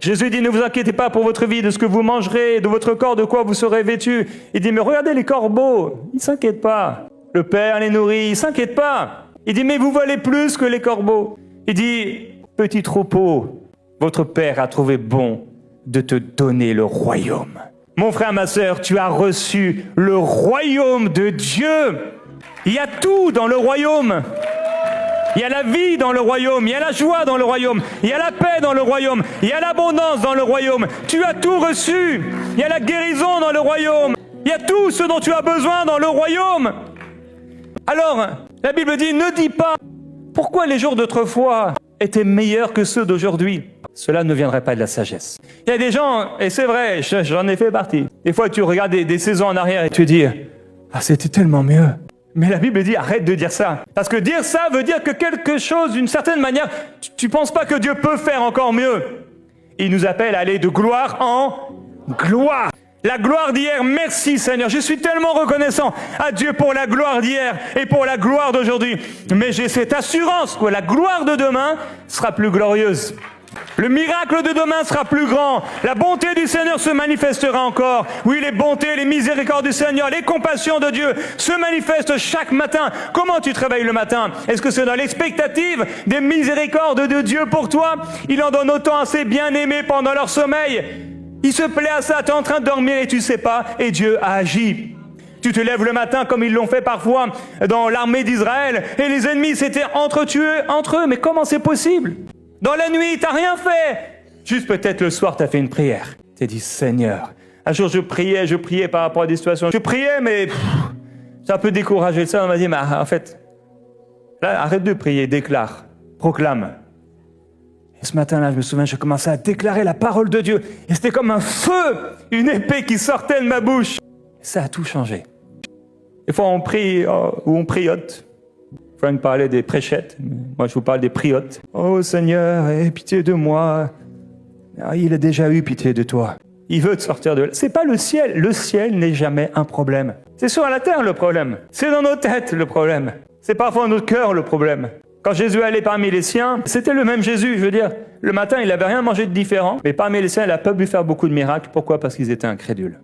Jésus dit, ne vous inquiétez pas pour votre vie, de ce que vous mangerez, de votre corps, de quoi vous serez vêtus. Il dit, mais regardez les corbeaux, ils ne s'inquiètent pas. Le Père les nourrit, il ne s'inquiète pas. Il dit, mais vous valez plus que les corbeaux. Il dit, petit troupeau, votre Père a trouvé bon de te donner le royaume. Mon frère, ma sœur, tu as reçu le royaume de Dieu. Il y a tout dans le royaume. Il y a la vie dans le royaume, il y a la joie dans le royaume, il y a la paix dans le royaume, il y a l'abondance dans le royaume. Tu as tout reçu. Il y a la guérison dans le royaume. Il y a tout ce dont tu as besoin dans le royaume. Alors, la Bible dit, ne dis pas pourquoi les jours d'autrefois étaient meilleurs que ceux d'aujourd'hui. Cela ne viendrait pas de la sagesse. Il y a des gens, et c'est vrai, j'en ai fait partie. Des fois, tu regardes des saisons en arrière et tu te dis, ah, c'était tellement mieux. Mais la Bible dit, arrête de dire ça. Parce que dire ça veut dire que quelque chose, d'une certaine manière, tu ne penses pas que Dieu peut faire encore mieux. Il nous appelle à aller de gloire en gloire. La gloire d'hier, merci Seigneur. Je suis tellement reconnaissant à Dieu pour la gloire d'hier et pour la gloire d'aujourd'hui. Mais j'ai cette assurance que la gloire de demain sera plus glorieuse. Le miracle de demain sera plus grand. La bonté du Seigneur se manifestera encore. Oui, les bontés, les miséricordes du Seigneur, les compassions de Dieu se manifestent chaque matin. Comment tu te réveilles le matin? Est-ce que c'est dans l'expectative des miséricordes de Dieu pour toi? Il en donne autant à ses bien-aimés pendant leur sommeil. Il se plaît à ça. Tu es en train de dormir et tu ne sais pas. Et Dieu a agi. Tu te lèves le matin comme ils l'ont fait parfois dans l'armée d'Israël. Et les ennemis s'étaient entretués entre eux. Mais comment c'est possible? Dans la nuit, tu n'as rien fait. Juste peut-être le soir, tu as fait une prière. Tu t'es dit, Seigneur. Un jour, je priais par rapport à des situations. Je priais, mais c'est un peu découragé. Ça, on m'a dit, mais en fait, là, arrête de prier, déclare, proclame. Et ce matin-là, je me souviens, je commençais à déclarer la parole de Dieu. Et c'était comme un feu, une épée qui sortait de ma bouche. Et ça a tout changé. Des fois, on prie ou on priote. Frank parlait des prêchettes, moi je vous parle des priotes. Oh Seigneur, aie pitié de moi. Ah, il a déjà eu pitié de toi. Il veut te sortir de là. C'est pas le ciel n'est jamais un problème. C'est sur la terre le problème. C'est dans nos têtes le problème. C'est parfois dans notre cœur le problème. Quand Jésus allait parmi les siens, c'était le même Jésus, je veux dire. Le matin, il n'avait rien mangé de différent, mais parmi les siens, il n'a pas pu faire beaucoup de miracles. Pourquoi? Parce qu'ils étaient incrédules.